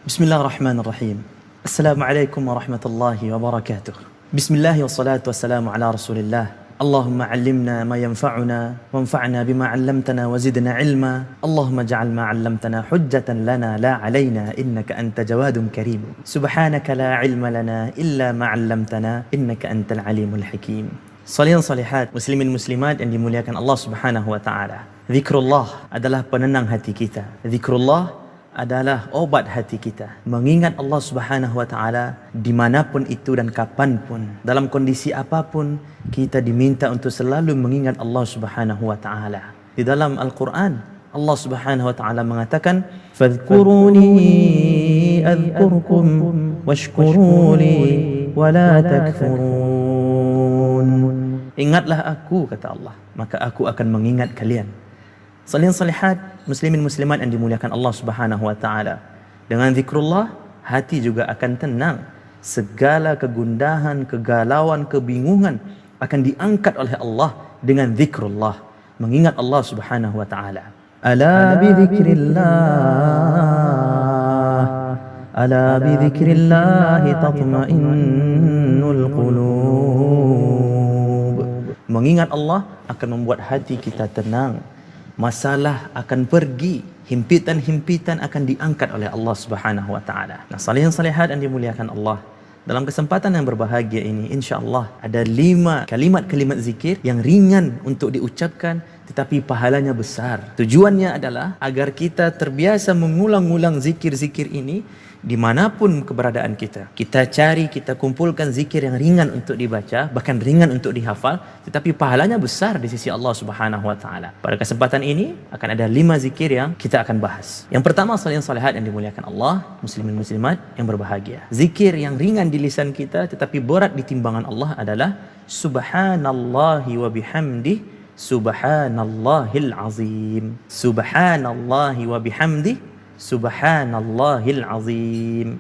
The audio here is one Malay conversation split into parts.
Bismillahirrahmanirrahim. Assalamualaikum warahmatullahi wabarakatuh. Bismillah wassalatu wassalamu ala Rasulillah. Allahumma 'allimna ma yanfa'una wanfa'na bima 'allamtana wa zidna 'ilma. Allahumma ij'al ma 'allamtana hujjatan lana la 'alaina innaka anta jawadun karim. Subhanaka la 'ilma lana illa ma 'allamtana innaka antal alimul hakim. Salihan salihat, muslimin muslimat yang dimuliakan Allah Subhanahu wa taala. Zikrullah adalah penenang hati kita. Zikrullah adalah obat hati kita. Mengingat Allah Subhanahu wa taala dimanapun itu dan kapanpun, dalam kondisi apapun, kita diminta untuk selalu mengingat Allah Subhanahu wa taala. Di dalam Al-Quran, Allah Subhanahu wa taala mengatakan, "Fadhkuruni adhkurkum washkuruli wa la takfurun." Ingatlah aku, kata Allah, maka aku akan mengingat kalian. Salihin salihat, muslimin muslimat yang dimuliakan Allah Subhanahu wa taala. Dengan zikrullah, hati juga akan tenang. Segala kegundahan, kegalauan, kebingungan akan diangkat oleh Allah dengan zikrullah, mengingat Allah Subhanahu wa taala. Ala bi dzikrillah tatma'innul qulub. Mengingat Allah akan membuat hati kita tenang. Masalah akan pergi, himpitan-himpitan akan diangkat oleh Allah Subhanahu wa taala. Nah, salihin salihat yang dimuliakan Allah, dalam kesempatan yang berbahagia ini, insya-Allah ada 5 kalimat-kalimat zikir yang ringan untuk diucapkan tetapi pahalanya besar. Tujuannya adalah agar kita terbiasa mengulang-ulang zikir-zikir ini dimanapun keberadaan kita. Kita cari, kita kumpulkan zikir yang ringan untuk dibaca, bahkan ringan untuk dihafal, tetapi pahalanya besar di sisi Allah Subhanahu wa taala. Pada kesempatan ini akan ada 5 zikir yang kita akan bahas. Yang pertama, salihin salihat yang dimuliakan Allah, muslimin muslimat yang berbahagia. Zikir yang ringan di lisan kita tetapi berat di timbangan Allah adalah subhanallahi wa bihamdi subhanallahil azim. Subhanallahi wa bihamdi Subhanallahil azim.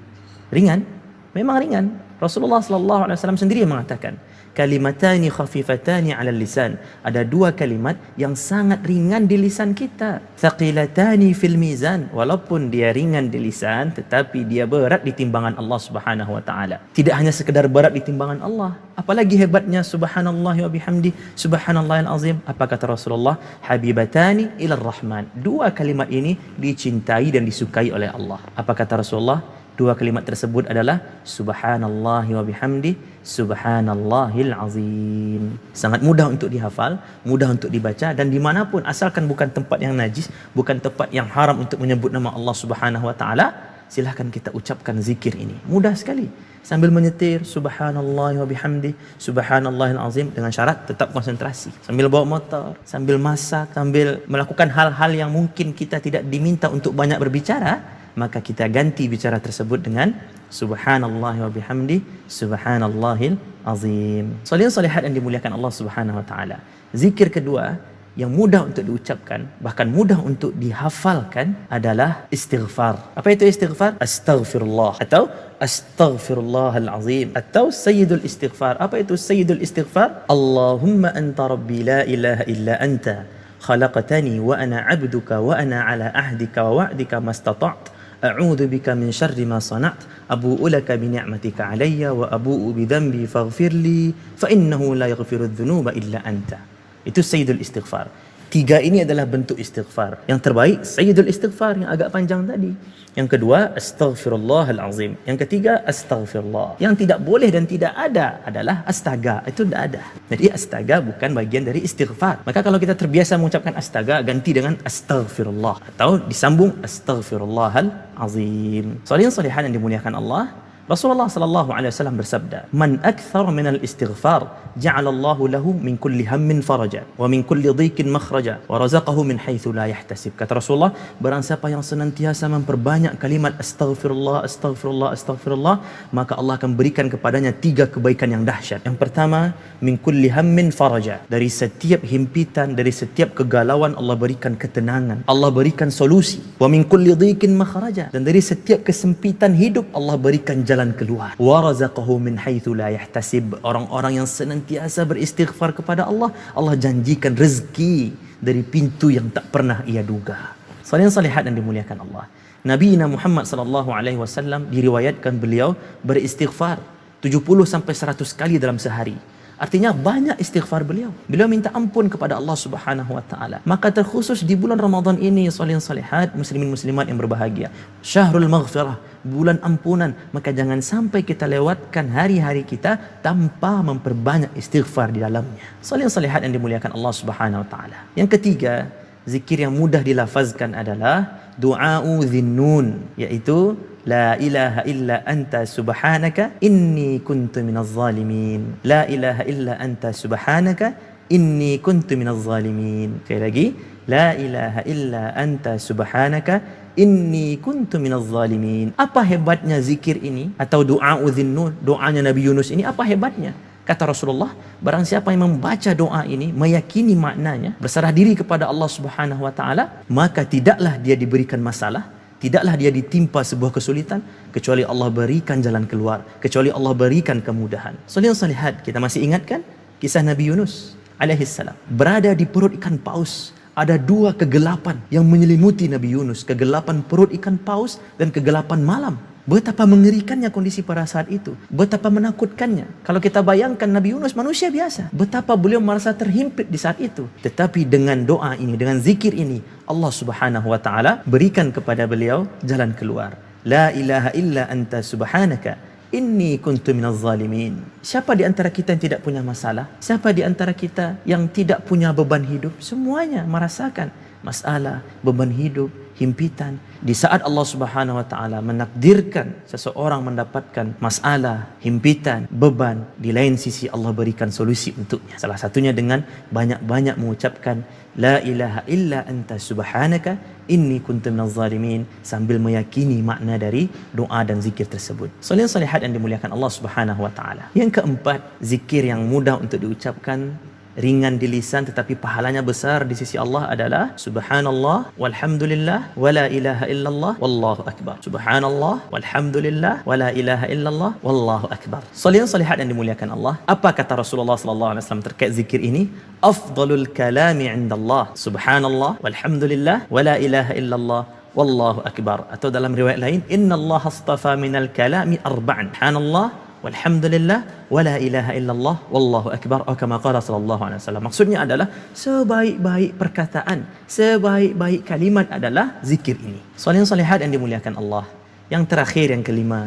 Ringan? Memang ringan. Rasulullah sallallahu alaihi wasallam sendiri yang mengatakan, kalimatani khafifatani 'alal lisan. Ada 2 kalimat yang sangat ringan di lisan kita. Thaqilatani fil mizan. Walaupun dia ringan di lisan, tetapi dia berat di timbangan Allah Subhanahu wa taala. Tidak hanya sekedar berat di timbangan Allah, apalagi hebatnya subhanallahi wa bihamdi subhanallahil azim. Apa kata Rasulullah? Habibatani ilar rahman. 2 kalimat ini dicintai dan disukai oleh Allah. Apa kata Rasulullah? 2 kalimat tersebut adalah subhanallahi wa bihamdi subhanallahil azim. Sangat mudah untuk dihafal, mudah untuk dibaca, dan dimanapun, asalkan bukan tempat yang najis, bukan tempat yang haram untuk menyebut nama Allah Subhanahu wa taala, silahkan kita ucapkan zikir ini. Mudah sekali. Sambil menyetir, subhanallahi wa bihamdi subhanallahil azim, dengan syarat tetap konsentrasi. Sambil bawa motor, sambil masak, sambil melakukan hal-hal yang mungkin kita tidak diminta untuk banyak berbicara, maka kita ganti bicara tersebut dengan subhanallahi wa bihamdi subhanallahil azim. Salihin salihat yang dimuliakan Allah Subhanahu wa taala. Zikir kedua yang mudah untuk diucapkan, bahkan mudah untuk dihafalkan adalah istighfar. Apa itu istighfar? Astaghfirullah atau astaghfirullahal azim atau sayyidul istighfar. Apa itu sayyidul istighfar? Allahumma anta rabbi la ilaha illa anta khalaqtani wa ana 'abduka wa ana 'ala ahdika wa wa'dika mastata'tu a'udzu bika min syarri ma sana'tu abu'u laka bi ni'matika 'alayya wa abu'u bi dhanbi faghfirli fa innahu la yaghfiru dzunuba illa anta. Itu sayyidul istighfar. 3 ini adalah bentuk istighfar. Yang terbaik sayyidul istighfar yang agak panjang tadi. Yang kedua astaghfirullahal azim. Yang ketiga astaghfirullah. Yang tidak boleh dan tidak ada adalah astaga. Itu tidak ada. Jadi astaga bukan bagian dari istighfar. Maka kalau kita terbiasa mengucapkan astaga, ganti dengan astaghfirullah atau disambung astaghfirullahal azim. Salihin salihan yang dimuliakan Allah, Rasulullah sallallahu alaihi wasallam bersabda, "Man akthara min al-istighfar, ja'ala Allahu lahu min kulli hammin faraja wa min kulli dhiqin makhraja wa razaqahu min haitsu la yahtasib." Kata Rasulullah, barang siapa yang senantiasa memperbanyak kalimat astaghfirullah, astaghfirullah, astaghfirullah, maka Allah akan berikan kepadanya 3 kebaikan yang dahsyat. Yang pertama, min kulli hammin faraja. Dari setiap himpitan, dari setiap kegalauan Allah berikan ketenangan, Allah berikan solusi. Wa min kulli dhiqin makhraja. Dan dari setiap kesempitan hidup Allah berikan jalan keluar. Wa razaqahu min haitsu la yahtasib. Orang-orang yang senantiasa beristighfar kepada Allah, Allah janjikan rezeki dari pintu yang tak pernah ia duga. Salihin salihat yang dimuliakan Allah. Nabi Muhammad sallallahu alaihi wasallam diriwayatkan beliau beristighfar 70 sampai 100 kali dalam sehari. Artinya banyak istighfar beliau. Beliau minta ampun kepada Allah Subhanahu wa taala. Maka terkhusus di bulan Ramadan ini, salihin salihat, muslimin muslimat yang berbahagia, Syahrul Maghfirah, bulan ampunan, maka jangan sampai kita lewatkan hari-hari kita tanpa memperbanyak istighfar di dalamnya. Salihin salihat yang dimuliakan Allah Subhanahu wa taala. Yang ketiga, zikir yang mudah dilafazkan adalah du'a'u dhinnun, iaitu la ilaha illa anta subhanaka inni kuntu minaz zalimin. La ilaha illa anta subhanaka inni kuntu minaz zalimin. Sekali lagi, la ilaha illa anta subhanaka inni kuntu minaz zalimin. Apa hebatnya zikir ini atau du'a'u dhinnun, doanya Nabi Yunus ini, apa hebatnya? Kata Rasulullah, barang siapa yang membaca doa ini, meyakini maknanya, berserah diri kepada Allah Subhanahu wa taala, maka tidaklah dia diberikan masalah, tidaklah dia ditimpa sebuah kesulitan, kecuali Allah berikan jalan keluar, kecuali Allah berikan kemudahan. Salihin salihat, kita masih ingatkan kisah Nabi Yunus alaihi salam berada di perut ikan paus. Ada dua kegelapan yang menyelimuti Nabi Yunus, kegelapan perut ikan paus dan kegelapan malam. Betapa mengerikannya kondisi pada saat itu, betapa menakutkannya. Kalau kita bayangkan Nabi Yunus manusia biasa, betapa beliau merasa terhimpit di saat itu. Tetapi dengan doa ini, dengan zikir ini, Allah Subhanahu wa taala berikan kepada beliau jalan keluar. La ilaha illa anta subhanaka inni kuntu minaz zalimin. Siapa di antara kita yang tidak punya masalah? Siapa di antara kita yang tidak punya beban hidup? Semuanya merasakan masalah, beban hidup, himpitan. Di saat Allah Subhanahu wa taala menakdirkan seseorang mendapatkan masalah, himpitan, beban, di lain sisi Allah berikan solusi untuknya. Salah satunya dengan banyak-banyak mengucapkan la ilaha illa anta subhanaka inni kuntu minaz zalimin, sambil meyakini makna dari doa dan zikir tersebut. Salihin salihat yang dimuliakan Allah Subhanahu wa taala. Yang keempat, zikir yang mudah untuk diucapkan, ringan di lisan tetapi pahalanya besar di sisi Allah adalah subhanallah walhamdulillah wala ilaha illallah wallahu akbar. Subhanallah walhamdulillah wala ilaha illallah wallahu akbar. Salihin salihat yang dimuliakan Allah, apa kata Rasulullah sallallahu alaihi wasallam terkait zikir ini? Afdalul kalami indallah subhanallah walhamdulillah wala ilaha illallah wallahu akbar. Atau dalam riwayat lain, innallaha astafa minal kalami arba'an, subhanallah walhamdulillah wala ilaha illallah wallahu akbar, atau kama qala sallallahu alaihi wasallam. Maksudnya adalah sebaik-baik perkataan, sebaik-baik kalimat adalah zikir ini. Salihin salihat yang dimuliakan Allah. Yang terakhir, yang kelima,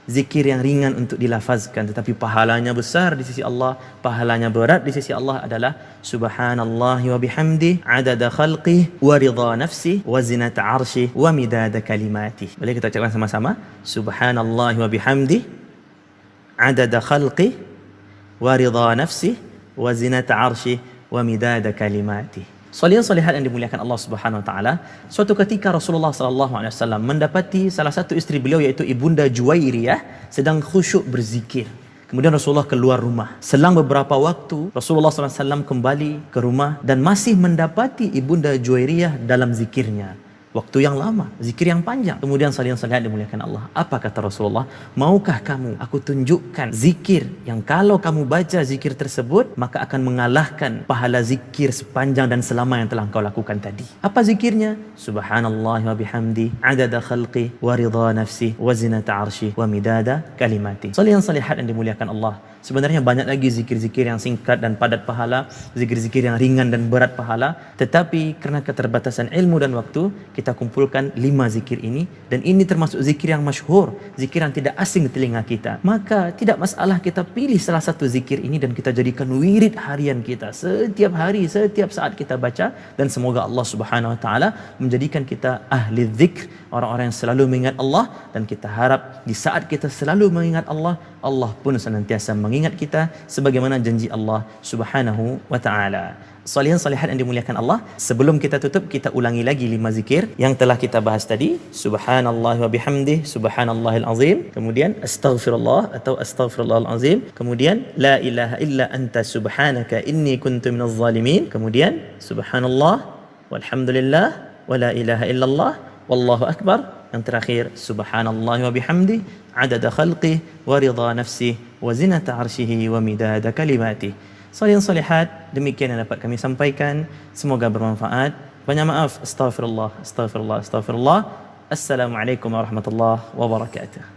zikir yang ringan untuk dilafazkan tetapi pahalanya besar di sisi Allah, pahalanya berat di sisi Allah adalah subhanallahi wa bihamdi adada khalqih wa ridha nafsih wa zinata arsyih wa midada kalimatih. Boleh kita ucapkan sama-sama? Subhanallahi wa bihamdi adada khalqih wa ridha nafsih wa zinata arsyih wa midada kalimati. Salihin salihat yang dimuliakan Allah Subhanahu wa taala, suatu ketika Rasulullah sallallahu alaihi wasallam mendapati salah satu isteri beliau iaitu Ibunda Juwairiyah sedang khusyuk berzikir. Kemudian Rasulullah keluar rumah. Selang beberapa waktu Rasulullah sallallahu alaihi wasallam kembali ke rumah dan masih mendapati Ibunda Juwairiyah dalam zikirnya. Waktu yang lama, zikir yang panjang. Kemudian salihin salihat dimuliakan Allah. Apa kata Rasulullah? Maukah kamu aku tunjukkan zikir yang kalau kamu baca zikir tersebut maka akan mengalahkan pahala zikir sepanjang dan selama yang telah kau lakukan tadi. Apa zikirnya? Subhanallah wa bihamdi adada khalqi wa ridha nafsi wa zinata arshi wa midada kalimati. Salihin salihat yang dimuliakan Allah. Sebenarnya banyak lagi zikir-zikir yang singkat dan padat pahala, zikir-zikir yang ringan dan berat pahala. Tetapi kerana keterbatasan ilmu dan waktu, kita kumpulkan 5 zikir ini. Dan ini termasuk zikir yang masyhur, zikir yang tidak asing di telinga kita. Maka tidak masalah kita pilih salah satu zikir ini dan kita jadikan wirid harian kita. Setiap hari, setiap saat kita baca. Dan semoga Allah Subhanahu Wa Taala menjadikan kita ahli zikr, orang-orang yang selalu mengingat Allah. Dan kita harap di saat kita selalu mengingat Allah, Allah pun senantiasa mengingat kita sebagaimana janji Allah Subhanahu wa taala. Salihin salihat yang dimuliakan Allah, sebelum kita tutup kita ulangi lagi 5 zikir yang telah kita bahas tadi. Subhanallah wa bihamdih subhanallahil azim, kemudian astaghfirullah atau astaghfirullahal azim, kemudian la ilaha illa anta subhanaka inni kuntu minaz zalimin, kemudian subhanallah walhamdulillah wala ilaha illallah wallahu akbar. Yang terakhir, subhanallah wa bihamdi adada khalqih wa ridha nafsih wa zinata arsyihi wa midada kalimati. Salihin salihat, demikian yang dapat kami sampaikan. Semoga bermanfaat. Banyak maaf, astaghfirullah, astaghfirullah, astaghfirullah. Assalamualaikum warahmatullahi wabarakatuh.